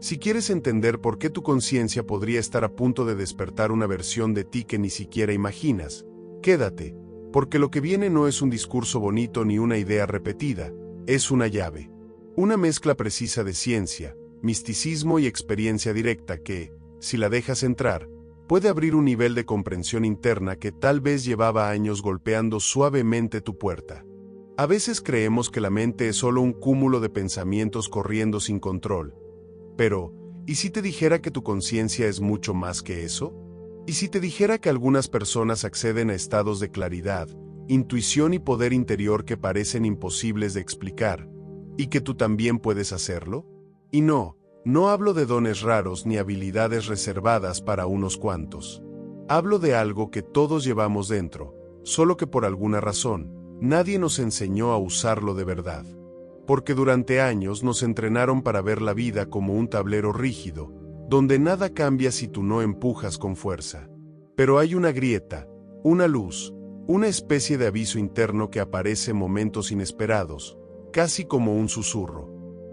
Si quieres entender por qué tu conciencia podría estar a punto de despertar una versión de ti que ni siquiera imaginas, quédate, porque lo que viene no es un discurso bonito ni una idea repetida, es una llave. Una mezcla precisa de ciencia, misticismo y experiencia directa que, si la dejas entrar, puede abrir un nivel de comprensión interna que tal vez llevaba años golpeando suavemente tu puerta. A veces creemos que la mente es solo un cúmulo de pensamientos corriendo sin control. Pero, ¿y si te dijera que tu conciencia es mucho más que eso? ¿Y si te dijera que algunas personas acceden a estados de claridad, intuición y poder interior que parecen imposibles de explicar, y que tú también puedes hacerlo? Y no hablo de dones raros ni habilidades reservadas para unos cuantos. Hablo de algo que todos llevamos dentro, solo que por alguna razón, nadie nos enseñó a usarlo de verdad. Porque durante años nos entrenaron para ver la vida como un tablero rígido, donde nada cambia si tú no empujas con fuerza. Pero hay una grieta, una luz, una especie de aviso interno que aparece en momentos inesperados, casi como un susurro.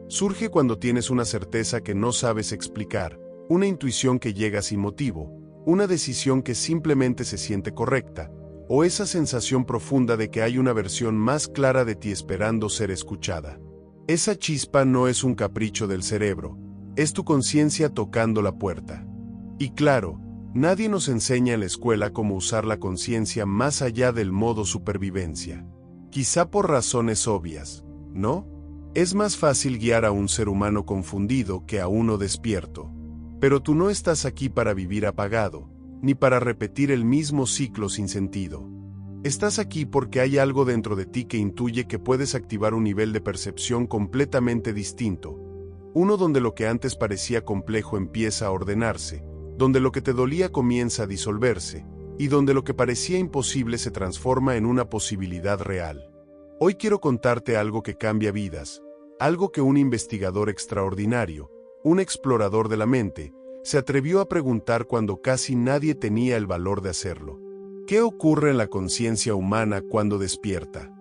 Surge cuando tienes una certeza que no sabes explicar, una intuición que llega sin motivo, una decisión que simplemente se siente correcta, o esa sensación profunda de que hay una versión más clara de ti esperando ser escuchada. Esa chispa no es un capricho del cerebro, es tu conciencia tocando la puerta. Y claro, nadie nos enseña en la escuela cómo usar la conciencia más allá del modo supervivencia. Quizá por razones obvias, ¿no? Es más fácil guiar a un ser humano confundido que a uno despierto. Pero tú no estás aquí para vivir apagado, ni para repetir el mismo ciclo sin sentido. Estás aquí porque hay algo dentro de ti que intuye que puedes activar un nivel de percepción completamente distinto, uno donde lo que antes parecía complejo empieza a ordenarse, donde lo que te dolía comienza a disolverse, y donde lo que parecía imposible se transforma en una posibilidad real. Hoy quiero contarte algo que cambia vidas, algo que un investigador extraordinario, un explorador de la mente, se atrevió a preguntar cuando casi nadie tenía el valor de hacerlo. ¿Qué ocurre en la conciencia humana cuando despierta?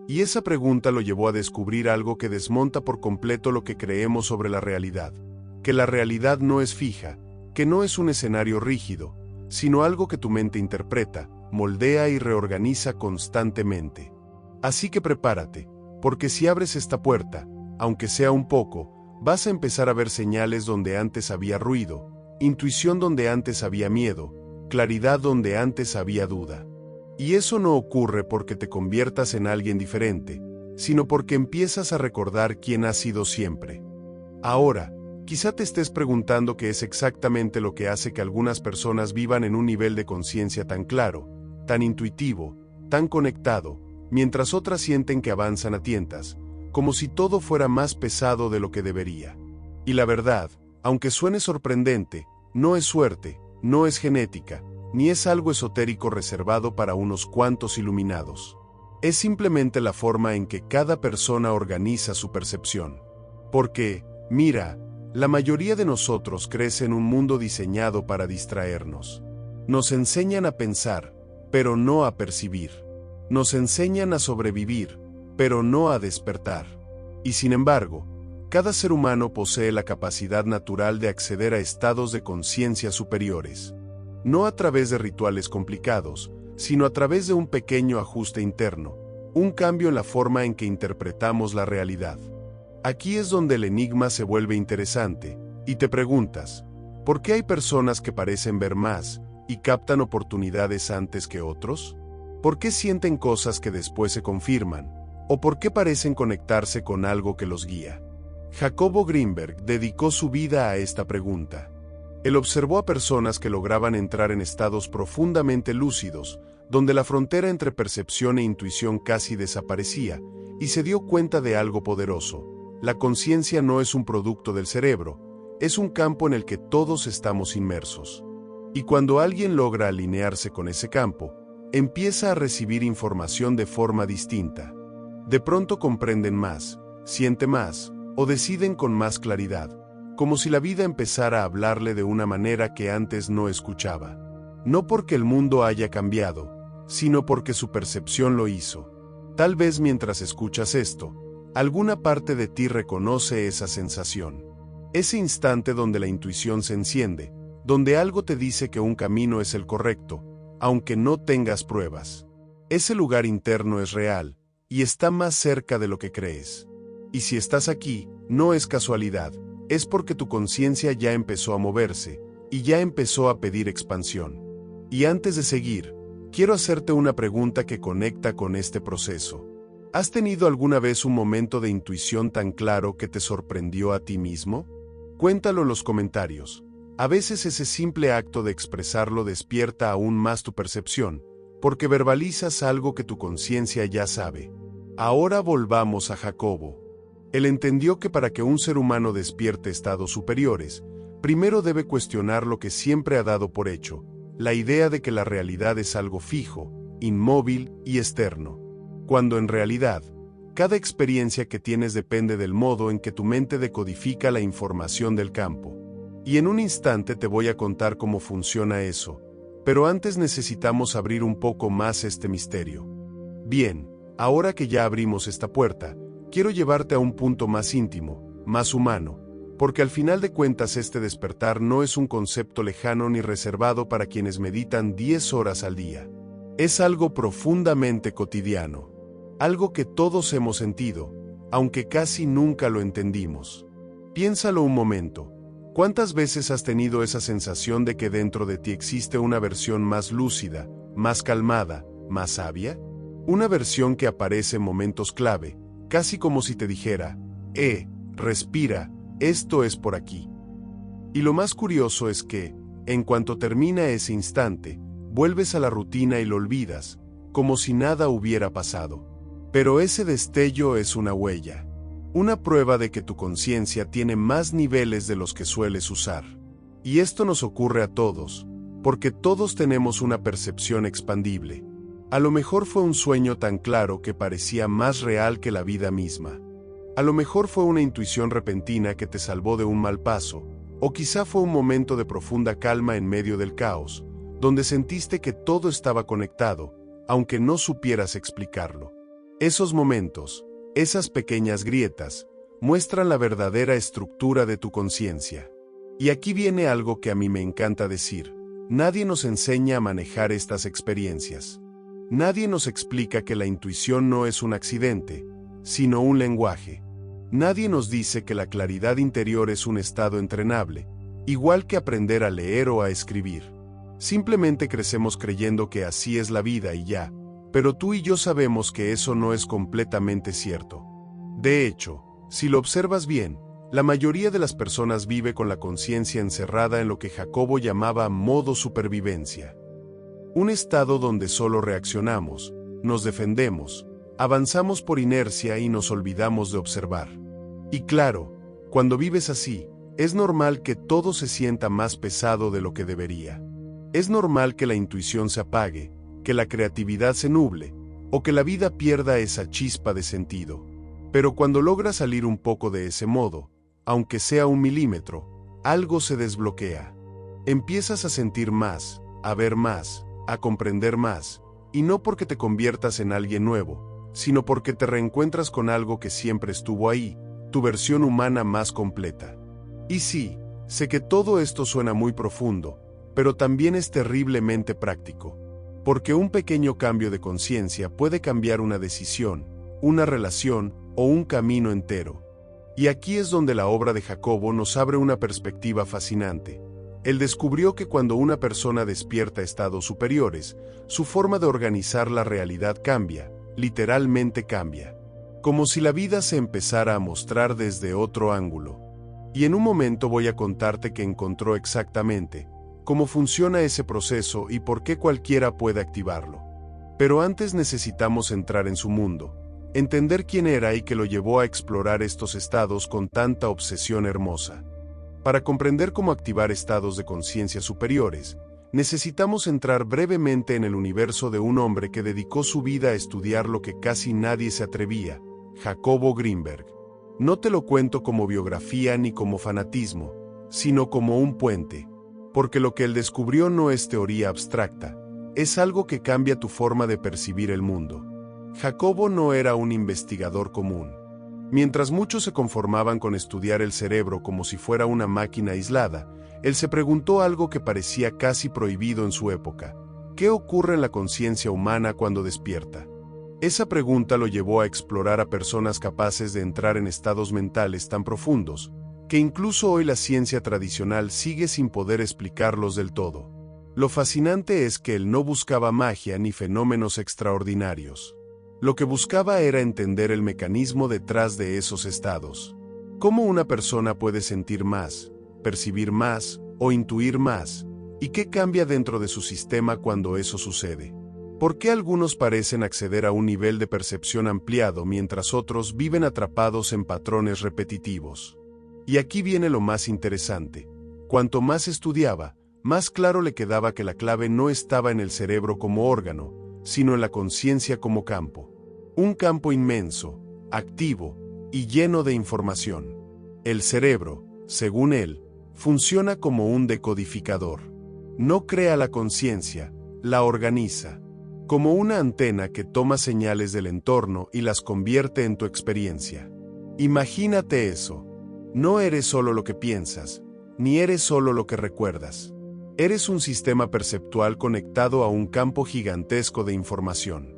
Y esa pregunta lo llevó a descubrir algo que desmonta por completo lo que creemos sobre la realidad, que la realidad no es fija, que no es un escenario rígido, sino algo que tu mente interpreta, moldea y reorganiza constantemente. Así que prepárate, porque si abres esta puerta, aunque sea un poco, vas a empezar a ver señales donde antes había ruido, intuición donde antes había miedo, claridad donde antes había duda. Y eso no ocurre porque te conviertas en alguien diferente, sino porque empiezas a recordar quién has sido siempre. Ahora, quizá te estés preguntando qué es exactamente lo que hace que algunas personas vivan en un nivel de conciencia tan claro, tan intuitivo, tan conectado, mientras otras sienten que avanzan a tientas, como si todo fuera más pesado de lo que debería. Y la verdad, aunque suene sorprendente, no es suerte, no es genética, ni es algo esotérico reservado para unos cuantos iluminados. Es simplemente la forma en que cada persona organiza su percepción. Porque, mira, la mayoría de nosotros crece en un mundo diseñado para distraernos. Nos enseñan a pensar, pero no a percibir. Nos enseñan a sobrevivir, pero no a despertar. Y sin embargo, cada ser humano posee la capacidad natural de acceder a estados de conciencia superiores. No a través de rituales complicados, sino a través de un pequeño ajuste interno, un cambio en la forma en que interpretamos la realidad. Aquí es donde el enigma se vuelve interesante, y te preguntas, ¿por qué hay personas que parecen ver más y captan oportunidades antes que otros? ¿Por qué sienten cosas que después se confirman? ¿O por qué parecen conectarse con algo que los guía? Jacobo Greenberg dedicó su vida a esta pregunta. Él observó a personas que lograban entrar en estados profundamente lúcidos, donde la frontera entre percepción e intuición casi desaparecía, y se dio cuenta de algo poderoso. La conciencia no es un producto del cerebro, es un campo en el que todos estamos inmersos. Y cuando alguien logra alinearse con ese campo, empieza a recibir información de forma distinta. De pronto comprenden más, sienten más, o deciden con más claridad, como si la vida empezara a hablarle de una manera que antes no escuchaba. No porque el mundo haya cambiado, sino porque su percepción lo hizo. Tal vez mientras escuchas esto, alguna parte de ti reconoce esa sensación. Ese instante donde la intuición se enciende, donde algo te dice que un camino es el correcto, aunque no tengas pruebas. Ese lugar interno es real, y está más cerca de lo que crees. Y si estás aquí, no es casualidad, es porque tu conciencia ya empezó a moverse, y ya empezó a pedir expansión. Y antes de seguir, quiero hacerte una pregunta que conecta con este proceso. ¿Has tenido alguna vez un momento de intuición tan claro que te sorprendió a ti mismo? Cuéntalo en los comentarios. A veces ese simple acto de expresarlo despierta aún más tu percepción, porque verbalizas algo que tu conciencia ya sabe. Ahora volvamos a Jacobo. Él entendió que para que un ser humano despierte estados superiores, primero debe cuestionar lo que siempre ha dado por hecho, la idea de que la realidad es algo fijo, inmóvil y externo, cuando en realidad, cada experiencia que tienes depende del modo en que tu mente decodifica la información del campo. Y en un instante te voy a contar cómo funciona eso, pero antes necesitamos abrir un poco más este misterio. Bien, ahora que ya abrimos esta puerta, quiero llevarte a un punto más íntimo, más humano, porque al final de cuentas este despertar no es un concepto lejano ni reservado para quienes meditan 10 horas al día. Es algo profundamente cotidiano, algo que todos hemos sentido, aunque casi nunca lo entendimos. Piénsalo un momento. ¿Cuántas veces has tenido esa sensación de que dentro de ti existe una versión más lúcida, más calmada, más sabia? Una versión que aparece en momentos clave, casi como si te dijera, respira, esto es por aquí. Y lo más curioso es que, en cuanto termina ese instante, vuelves a la rutina y lo olvidas, como si nada hubiera pasado. Pero ese destello es una huella. Una prueba de que tu conciencia tiene más niveles de los que sueles usar. Y esto nos ocurre a todos, porque todos tenemos una percepción expandible. A lo mejor fue un sueño tan claro que parecía más real que la vida misma. A lo mejor fue una intuición repentina que te salvó de un mal paso, o quizá fue un momento de profunda calma en medio del caos, donde sentiste que todo estaba conectado, aunque no supieras explicarlo. Esos momentos, esas pequeñas grietas, muestran la verdadera estructura de tu conciencia. Y aquí viene algo que a mí me encanta decir. Nadie nos enseña a manejar estas experiencias. Nadie nos explica que la intuición no es un accidente, sino un lenguaje. Nadie nos dice que la claridad interior es un estado entrenable, igual que aprender a leer o a escribir. Simplemente crecemos creyendo que así es la vida y ya. Pero tú y yo sabemos que eso no es completamente cierto. De hecho, si lo observas bien, la mayoría de las personas vive con la conciencia encerrada en lo que Jacobo llamaba modo supervivencia. Un estado donde solo reaccionamos, nos defendemos, avanzamos por inercia y nos olvidamos de observar. Y claro, cuando vives así, es normal que todo se sienta más pesado de lo que debería. Es normal que la intuición se apague, que la creatividad se nuble, o que la vida pierda esa chispa de sentido. Pero cuando logras salir un poco de ese modo, aunque sea 1 milímetro, algo se desbloquea. Empiezas a sentir más, a ver más, a comprender más, y no porque te conviertas en alguien nuevo, sino porque te reencuentras con algo que siempre estuvo ahí, tu versión humana más completa. Y sí, sé que todo esto suena muy profundo, pero también es terriblemente práctico. Porque un pequeño cambio de conciencia puede cambiar una decisión, una relación o un camino entero. Y aquí es donde la obra de Jacobo nos abre una perspectiva fascinante. Él descubrió que cuando una persona despierta estados superiores, su forma de organizar la realidad cambia, literalmente cambia. Como si la vida se empezara a mostrar desde otro ángulo. Y en un momento voy a contarte que encontró exactamente cómo funciona ese proceso y por qué cualquiera puede activarlo. Pero antes necesitamos entrar en su mundo, entender quién era y qué lo llevó a explorar estos estados con tanta obsesión hermosa. Para comprender cómo activar estados de conciencia superiores, necesitamos entrar brevemente en el universo de un hombre que dedicó su vida a estudiar lo que casi nadie se atrevía, Jacobo Greenberg. No te lo cuento como biografía ni como fanatismo, sino como un puente. Porque lo que él descubrió no es teoría abstracta, es algo que cambia tu forma de percibir el mundo. Jacobo no era un investigador común. Mientras muchos se conformaban con estudiar el cerebro como si fuera una máquina aislada, él se preguntó algo que parecía casi prohibido en su época. ¿Qué ocurre en la conciencia humana cuando despierta? Esa pregunta lo llevó a explorar a personas capaces de entrar en estados mentales tan profundos, que incluso hoy la ciencia tradicional sigue sin poder explicarlos del todo. Lo fascinante es que él no buscaba magia ni fenómenos extraordinarios. Lo que buscaba era entender el mecanismo detrás de esos estados. ¿Cómo una persona puede sentir más, percibir más o intuir más? ¿Y qué cambia dentro de su sistema cuando eso sucede? ¿Por qué algunos parecen acceder a un nivel de percepción ampliado mientras otros viven atrapados en patrones repetitivos? Y aquí viene lo más interesante. Cuanto más estudiaba, más claro le quedaba que la clave no estaba en el cerebro como órgano, sino en la conciencia como campo. Un campo inmenso, activo y lleno de información. El cerebro, según él, funciona como un decodificador. No crea la conciencia, la organiza. Como una antena que toma señales del entorno y las convierte en tu experiencia. Imagínate eso. No eres solo lo que piensas, ni eres solo lo que recuerdas. Eres un sistema perceptual conectado a un campo gigantesco de información.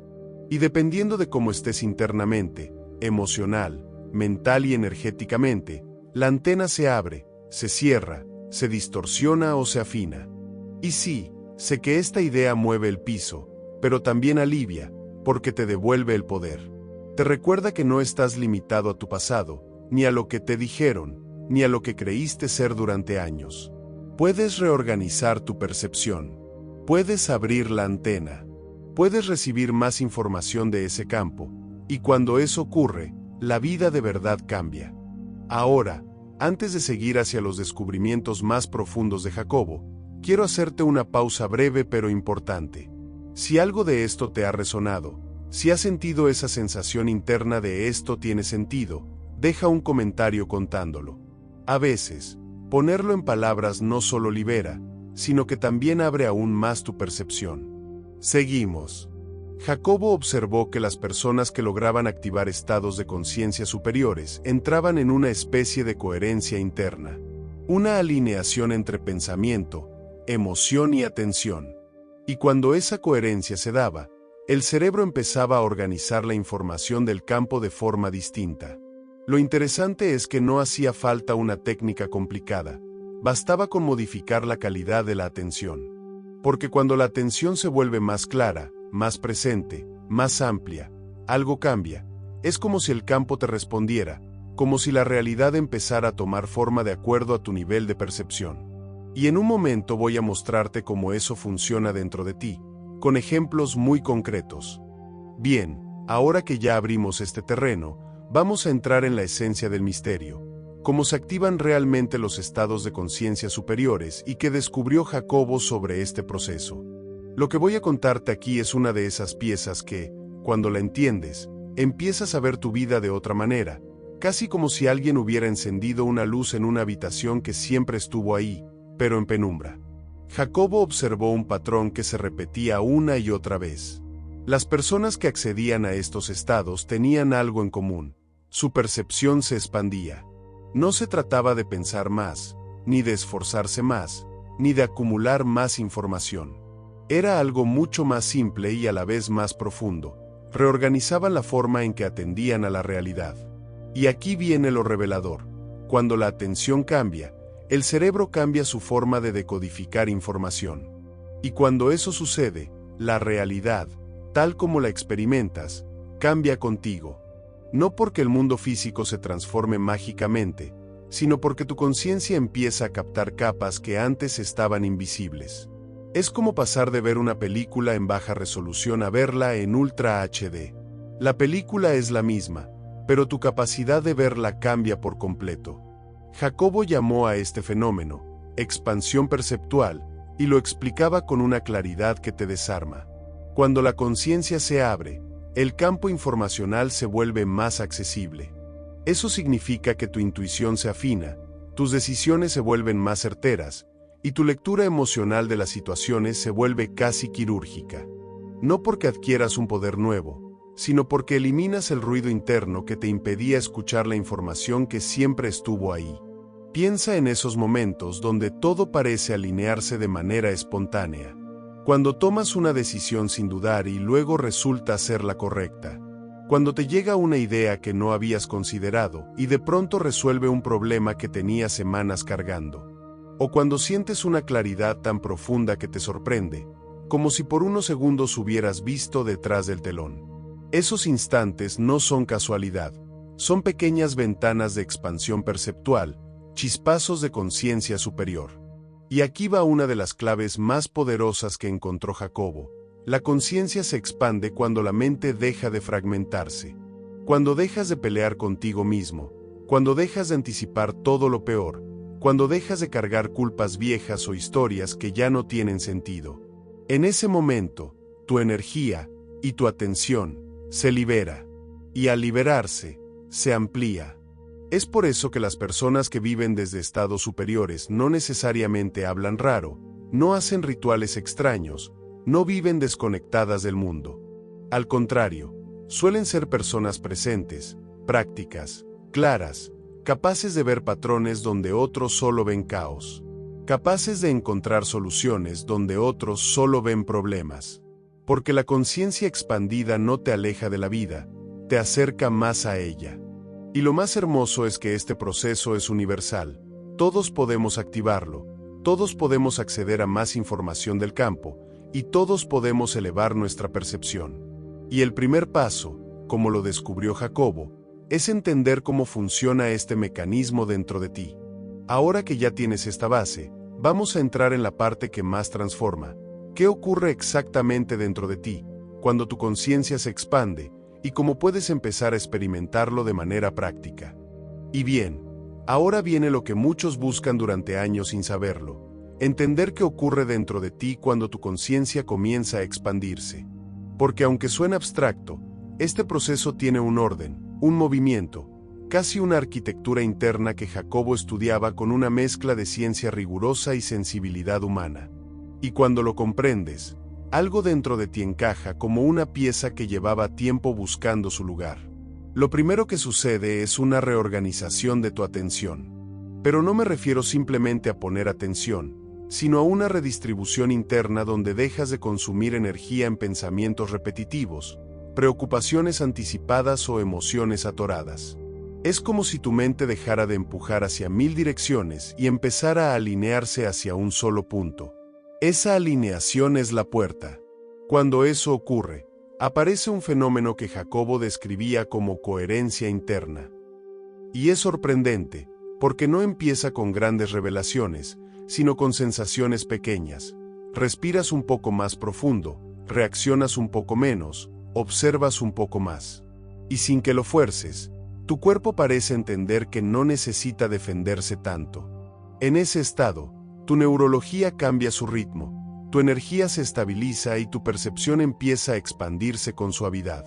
Y dependiendo de cómo estés internamente, emocional, mental y energéticamente, la antena se abre, se cierra, se distorsiona o se afina. Y sí, sé que esta idea mueve el piso, pero también alivia, porque te devuelve el poder. Te recuerda que no estás limitado a tu pasado, ni a lo que te dijeron, ni a lo que creíste ser durante años. Puedes reorganizar tu percepción. Puedes abrir la antena. Puedes recibir más información de ese campo, y cuando eso ocurre, la vida de verdad cambia. Ahora, antes de seguir hacia los descubrimientos más profundos de Jacobo, quiero hacerte una pausa breve pero importante. Si algo de esto te ha resonado, si has sentido esa sensación interna de esto tiene sentido, deja un comentario contándolo. A veces, ponerlo en palabras no solo libera, sino que también abre aún más tu percepción. Seguimos. Jacobo observó que las personas que lograban activar estados de conciencia superiores entraban en una especie de coherencia interna, una alineación entre pensamiento, emoción y atención. Y cuando esa coherencia se daba, el cerebro empezaba a organizar la información del campo de forma distinta. Lo interesante es que no hacía falta una técnica complicada, bastaba con modificar la calidad de la atención. Porque cuando la atención se vuelve más clara, más presente, más amplia, algo cambia. Es como si el campo te respondiera, como si la realidad empezara a tomar forma de acuerdo a tu nivel de percepción. Y en un momento voy a mostrarte cómo eso funciona dentro de ti, con ejemplos muy concretos. Bien, ahora que ya abrimos este terreno, vamos a entrar en la esencia del misterio, cómo se activan realmente los estados de conciencia superiores y qué descubrió Jacobo sobre este proceso. Lo que voy a contarte aquí es una de esas piezas que, cuando la entiendes, empiezas a ver tu vida de otra manera, casi como si alguien hubiera encendido una luz en una habitación que siempre estuvo ahí, pero en penumbra. Jacobo observó un patrón que se repetía una y otra vez. Las personas que accedían a estos estados tenían algo en común. Su percepción se expandía. No se trataba de pensar más, ni de esforzarse más, ni de acumular más información. Era algo mucho más simple y a la vez más profundo. Reorganizaban la forma en que atendían a la realidad. Y aquí viene lo revelador. Cuando la atención cambia, el cerebro cambia su forma de decodificar información. Y cuando eso sucede, la realidad, tal como la experimentas, cambia contigo. No porque el mundo físico se transforme mágicamente, sino porque tu conciencia empieza a captar capas que antes estaban invisibles. Es como pasar de ver una película en baja resolución a verla en Ultra HD. La película es la misma, pero tu capacidad de verla cambia por completo. Jacobo llamó a este fenómeno expansión perceptual y lo explicaba con una claridad que te desarma. Cuando la conciencia se abre, el campo informacional se vuelve más accesible. Eso significa que tu intuición se afina, tus decisiones se vuelven más certeras, y tu lectura emocional de las situaciones se vuelve casi quirúrgica. No porque adquieras un poder nuevo, sino porque eliminas el ruido interno que te impedía escuchar la información que siempre estuvo ahí. Piensa en esos momentos donde todo parece alinearse de manera espontánea. Cuando tomas una decisión sin dudar y luego resulta ser la correcta. Cuando te llega una idea que no habías considerado y de pronto resuelve un problema que tenías semanas cargando. O cuando sientes una claridad tan profunda que te sorprende, como si por unos segundos hubieras visto detrás del telón. Esos instantes no son casualidad, son pequeñas ventanas de expansión perceptual, chispazos de conciencia superior. Y aquí va una de las claves más poderosas que encontró Jacobo. La conciencia se expande cuando la mente deja de fragmentarse. Cuando dejas de pelear contigo mismo, cuando dejas de anticipar todo lo peor, cuando dejas de cargar culpas viejas o historias que ya no tienen sentido. En ese momento, tu energía y tu atención se libera. Y al liberarse, se amplía. Es por eso que las personas que viven desde estados superiores no necesariamente hablan raro, no hacen rituales extraños, no viven desconectadas del mundo. Al contrario, suelen ser personas presentes, prácticas, claras, capaces de ver patrones donde otros solo ven caos, capaces de encontrar soluciones donde otros solo ven problemas. Porque la conciencia expandida no te aleja de la vida, te acerca más a ella. Y lo más hermoso es que este proceso es universal. Todos podemos activarlo, todos podemos acceder a más información del campo, y todos podemos elevar nuestra percepción. Y el primer paso, como lo descubrió Jacobo, es entender cómo funciona este mecanismo dentro de ti. Ahora que ya tienes esta base, vamos a entrar en la parte que más transforma. ¿Qué ocurre exactamente dentro de ti, cuando tu conciencia se expande, y cómo puedes empezar a experimentarlo de manera práctica? Y bien, ahora viene lo que muchos buscan durante años sin saberlo. Entender qué ocurre dentro de ti cuando tu conciencia comienza a expandirse. Porque aunque suena abstracto, este proceso tiene un orden, un movimiento, casi una arquitectura interna que Jacobo estudiaba con una mezcla de ciencia rigurosa y sensibilidad humana. Y cuando lo comprendes, algo dentro de ti encaja como una pieza que llevaba tiempo buscando su lugar. Lo primero que sucede es una reorganización de tu atención. Pero no me refiero simplemente a poner atención, sino a una redistribución interna donde dejas de consumir energía en pensamientos repetitivos, preocupaciones anticipadas o emociones atoradas. Es como si tu mente dejara de empujar hacia 1000 direcciones y empezara a alinearse hacia un solo punto. Esa alineación es la puerta. Cuando eso ocurre, aparece un fenómeno que Jacobo describía como coherencia interna. Y es sorprendente, porque no empieza con grandes revelaciones, sino con sensaciones pequeñas. Respiras un poco más profundo, reaccionas un poco menos, observas un poco más. Y sin que lo fuerces, tu cuerpo parece entender que no necesita defenderse tanto. En ese estado, tu neurología cambia su ritmo, tu energía se estabiliza y tu percepción empieza a expandirse con suavidad.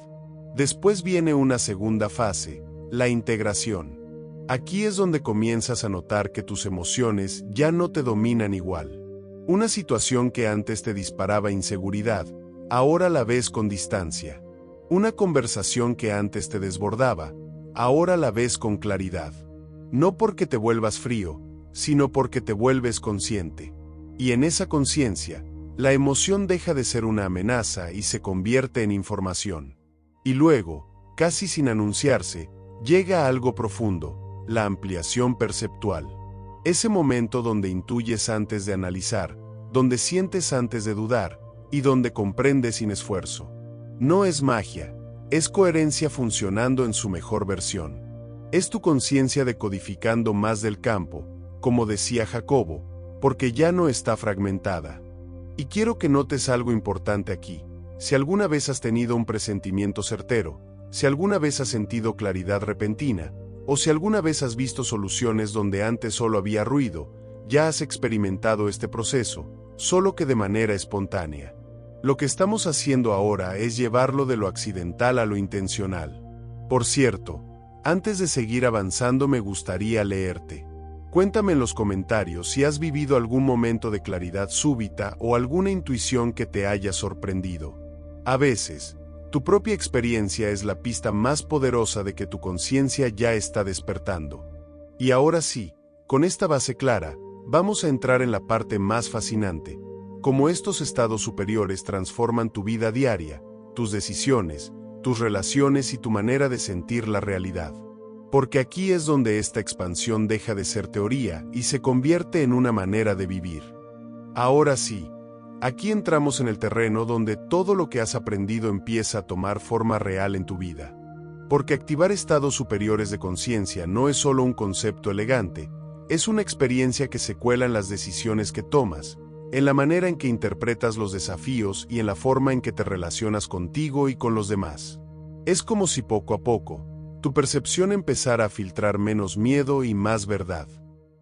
Después viene una segunda fase, la integración. Aquí es donde comienzas a notar que tus emociones ya no te dominan igual. Una situación que antes te disparaba inseguridad, ahora la ves con distancia. Una conversación que antes te desbordaba, ahora la ves con claridad. No porque te vuelvas frío, sino porque te vuelves consciente. Y en esa conciencia, la emoción deja de ser una amenaza y se convierte en información. Y luego, casi sin anunciarse, llega algo profundo. La ampliación perceptual. Ese momento donde intuyes antes de analizar, donde sientes antes de dudar, y donde comprendes sin esfuerzo. No es magia, es coherencia funcionando en su mejor versión. Es tu conciencia decodificando más del campo, como decía Jacobo, porque ya no está fragmentada. Y quiero que notes algo importante aquí. Si alguna vez has tenido un presentimiento certero, si alguna vez has sentido claridad repentina, o si alguna vez has visto soluciones donde antes solo había ruido, ya has experimentado este proceso, solo que de manera espontánea. Lo que estamos haciendo ahora es llevarlo de lo accidental a lo intencional. Por cierto, antes de seguir avanzando me gustaría leerte. Cuéntame en los comentarios si has vivido algún momento de claridad súbita o alguna intuición que te haya sorprendido. A veces, Tu propia experiencia es la pista más poderosa de que tu conciencia ya está despertando. Y ahora sí, con esta base clara, vamos a entrar en la parte más fascinante, cómo estos estados superiores transforman tu vida diaria, tus decisiones, tus relaciones y tu manera de sentir la realidad. Porque aquí es donde esta expansión deja de ser teoría y se convierte en una manera de vivir. Ahora sí, aquí entramos en el terreno donde todo lo que has aprendido empieza a tomar forma real en tu vida. Porque activar estados superiores de conciencia no es solo un concepto elegante, es una experiencia que se cuela en las decisiones que tomas, en la manera en que interpretas los desafíos y en la forma en que te relacionas contigo y con los demás. Es como si poco a poco, tu percepción empezara a filtrar menos miedo y más verdad.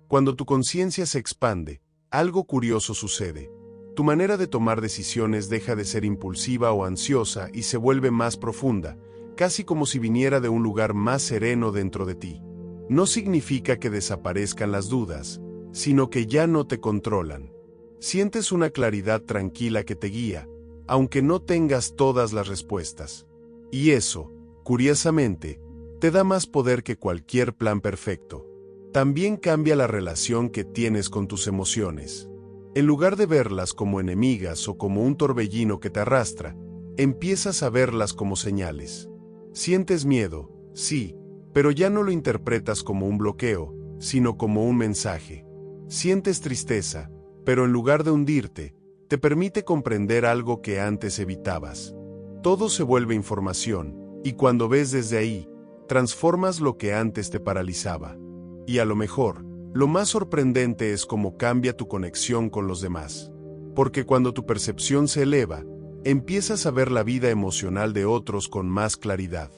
Cuando tu conciencia se expande, algo curioso sucede. Tu manera de tomar decisiones deja de ser impulsiva o ansiosa y se vuelve más profunda, casi como si viniera de un lugar más sereno dentro de ti. No significa que desaparezcan las dudas, sino que ya no te controlan. Sientes una claridad tranquila que te guía, aunque no tengas todas las respuestas. Y eso, curiosamente, te da más poder que cualquier plan perfecto. También cambia la relación que tienes con tus emociones. En lugar de verlas como enemigas o como un torbellino que te arrastra, empiezas a verlas como señales. Sientes miedo, sí, pero ya no lo interpretas como un bloqueo, sino como un mensaje. Sientes tristeza, pero en lugar de hundirte, te permite comprender algo que antes evitabas. Todo se vuelve información, y cuando ves desde ahí, transformas lo que antes te paralizaba. Y a lo mejor, lo más sorprendente es cómo cambia tu conexión con los demás. Porque cuando tu percepción se eleva, empiezas a ver la vida emocional de otros con más claridad.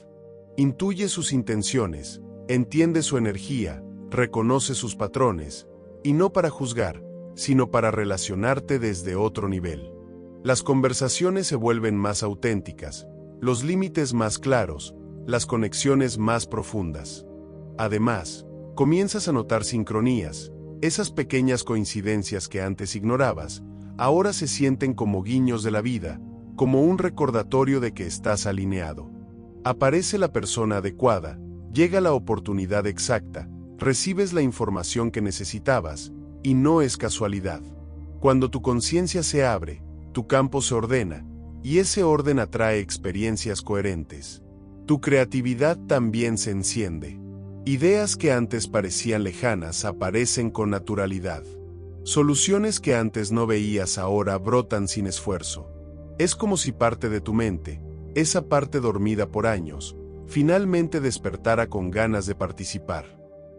Intuyes sus intenciones, entiendes su energía, reconoces sus patrones, y no para juzgar, sino para relacionarte desde otro nivel. Las conversaciones se vuelven más auténticas, los límites más claros, las conexiones más profundas. Además, comienzas a notar sincronías, esas pequeñas coincidencias que antes ignorabas, ahora se sienten como guiños de la vida, como un recordatorio de que estás alineado. Aparece la persona adecuada, llega la oportunidad exacta, recibes la información que necesitabas, y no es casualidad. Cuando tu conciencia se abre, tu campo se ordena, y ese orden atrae experiencias coherentes. Tu creatividad también se enciende. Ideas que antes parecían lejanas aparecen con naturalidad. Soluciones que antes no veías ahora brotan sin esfuerzo. Es como si parte de tu mente, esa parte dormida por años, finalmente despertara con ganas de participar.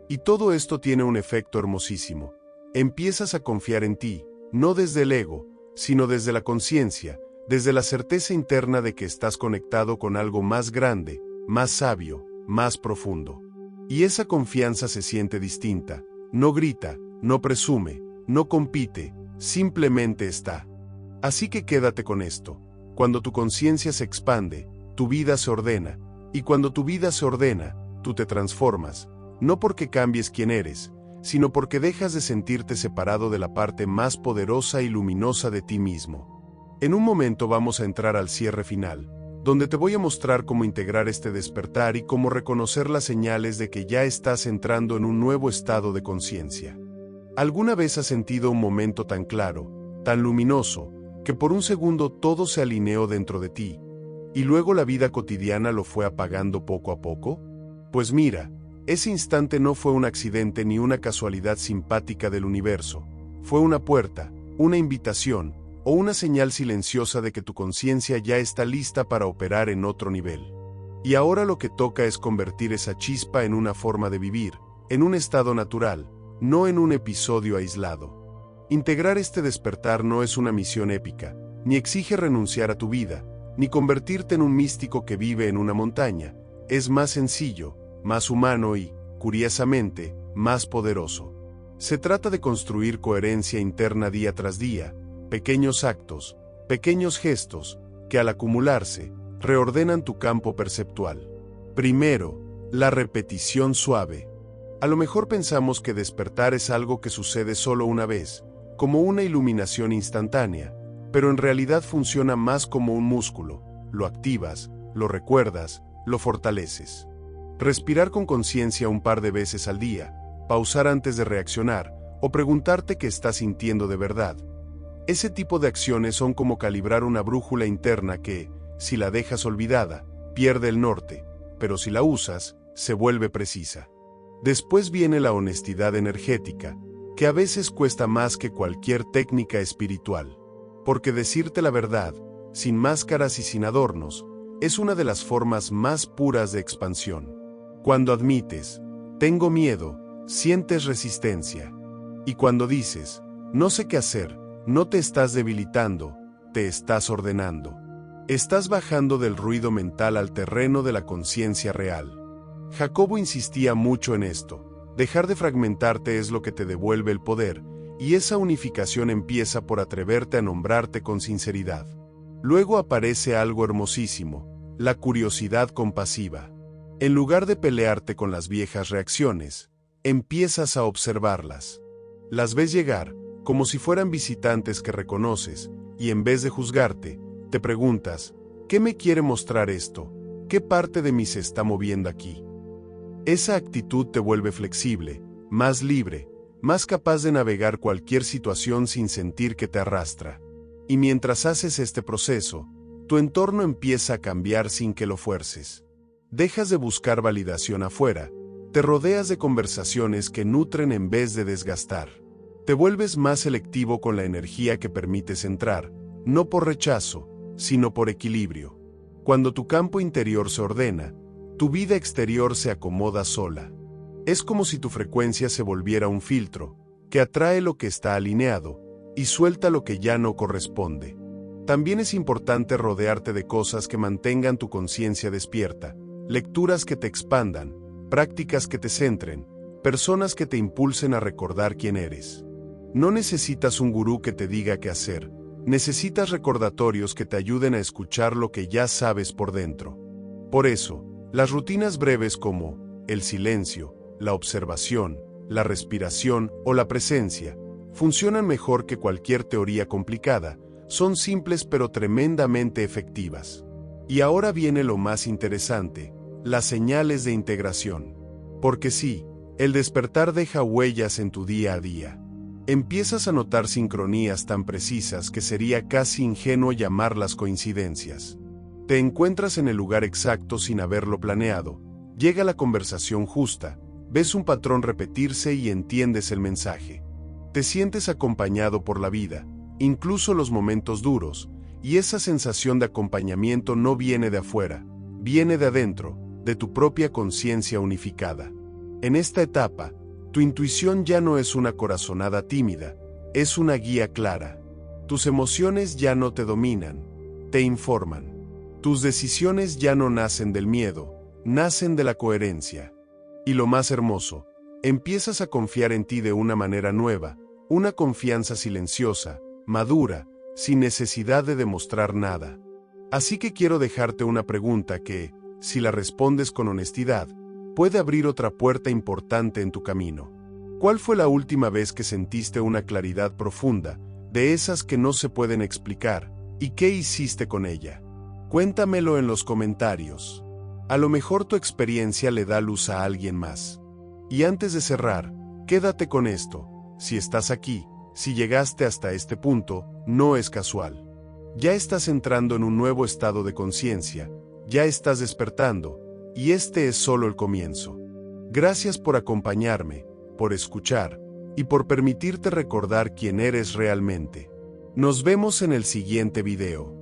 Y todo esto tiene un efecto hermosísimo. Empiezas a confiar en ti, no desde el ego, sino desde la conciencia, desde la certeza interna de que estás conectado con algo más grande, más sabio, más profundo. Y esa confianza se siente distinta, no grita, no presume, no compite, simplemente está. Así que quédate con esto. Cuando tu conciencia se expande, tu vida se ordena, y cuando tu vida se ordena, tú te transformas, no porque cambies quién eres, sino porque dejas de sentirte separado de la parte más poderosa y luminosa de ti mismo. En un momento vamos a entrar al cierre final, donde te voy a mostrar cómo integrar este despertar y cómo reconocer las señales de que ya estás entrando en un nuevo estado de conciencia. ¿Alguna vez has sentido un momento tan claro, tan luminoso, que por un segundo todo se alineó dentro de ti, y luego la vida cotidiana lo fue apagando poco a poco? Pues mira, ese instante no fue un accidente ni una casualidad simpática del universo, fue una puerta, una invitación, o una señal silenciosa de que tu conciencia ya está lista para operar en otro nivel. Y ahora lo que toca es convertir esa chispa en una forma de vivir, en un estado natural, no en un episodio aislado. Integrar este despertar no es una misión épica, ni exige renunciar a tu vida, ni convertirte en un místico que vive en una montaña. Es más sencillo, más humano y, curiosamente, más poderoso. Se trata de construir coherencia interna día tras día, pequeños actos, pequeños gestos, que al acumularse, reordenan tu campo perceptual. Primero, la repetición suave. A lo mejor pensamos que despertar es algo que sucede solo una vez, como una iluminación instantánea, pero en realidad funciona más como un músculo. Lo activas, lo recuerdas, lo fortaleces. Respirar con conciencia un par de veces al día, pausar antes de reaccionar o preguntarte qué estás sintiendo de verdad. Ese tipo de acciones son como calibrar una brújula interna que, si la dejas olvidada, pierde el norte, pero si la usas, se vuelve precisa. Después viene la honestidad energética, que a veces cuesta más que cualquier técnica espiritual. Porque decirte la verdad, sin máscaras y sin adornos, es una de las formas más puras de expansión. Cuando admites, tengo miedo, sientes resistencia. Y cuando dices, no sé qué hacer, no te estás debilitando, te estás ordenando. Estás bajando del ruido mental al terreno de la conciencia real. Jacobo insistía mucho en esto. Dejar de fragmentarte es lo que te devuelve el poder, y esa unificación empieza por atreverte a nombrarte con sinceridad. Luego aparece algo hermosísimo, la curiosidad compasiva. En lugar de pelearte con las viejas reacciones, empiezas a observarlas. Las ves llegar, como si fueran visitantes que reconoces, y en vez de juzgarte, te preguntas, ¿qué me quiere mostrar esto? ¿Qué parte de mí se está moviendo aquí? Esa actitud te vuelve flexible, más libre, más capaz de navegar cualquier situación sin sentir que te arrastra. Y mientras haces este proceso, tu entorno empieza a cambiar sin que lo fuerces. Dejas de buscar validación afuera, te rodeas de conversaciones que nutren en vez de desgastar. Te vuelves más selectivo con la energía que permites entrar, no por rechazo, sino por equilibrio. Cuando tu campo interior se ordena, tu vida exterior se acomoda sola. Es como si tu frecuencia se volviera un filtro, que atrae lo que está alineado y suelta lo que ya no corresponde. También es importante rodearte de cosas que mantengan tu conciencia despierta, lecturas que te expandan, prácticas que te centren, personas que te impulsen a recordar quién eres. No necesitas un gurú que te diga qué hacer, necesitas recordatorios que te ayuden a escuchar lo que ya sabes por dentro. Por eso, las rutinas breves como el silencio, la observación, la respiración o la presencia funcionan mejor que cualquier teoría complicada, son simples pero tremendamente efectivas. Y ahora viene lo más interesante, las señales de integración. Porque sí, el despertar deja huellas en tu día a día. Empiezas a notar sincronías tan precisas que sería casi ingenuo llamarlas coincidencias. Te encuentras en el lugar exacto sin haberlo planeado, llega la conversación justa, ves un patrón repetirse y entiendes el mensaje. Te sientes acompañado por la vida, incluso los momentos duros, y esa sensación de acompañamiento no viene de afuera, viene de adentro, de tu propia conciencia unificada. En esta etapa, tu intuición ya no es una corazonada tímida, es una guía clara. Tus emociones ya no te dominan, te informan. Tus decisiones ya no nacen del miedo, nacen de la coherencia. Y lo más hermoso, empiezas a confiar en ti de una manera nueva, una confianza silenciosa, madura, sin necesidad de demostrar nada. Así que quiero dejarte una pregunta que, si la respondes con honestidad, puede abrir otra puerta importante en tu camino. ¿Cuál fue la última vez que sentiste una claridad profunda, de esas que no se pueden explicar, y qué hiciste con ella? Cuéntamelo en los comentarios. A lo mejor tu experiencia le da luz a alguien más. Y antes de cerrar, quédate con esto. Si estás aquí, si llegaste hasta este punto, no es casual. Ya estás entrando en un nuevo estado de conciencia, ya estás despertando, y este es solo el comienzo. Gracias por acompañarme, por escuchar, y por permitirte recordar quién eres realmente. Nos vemos en el siguiente video.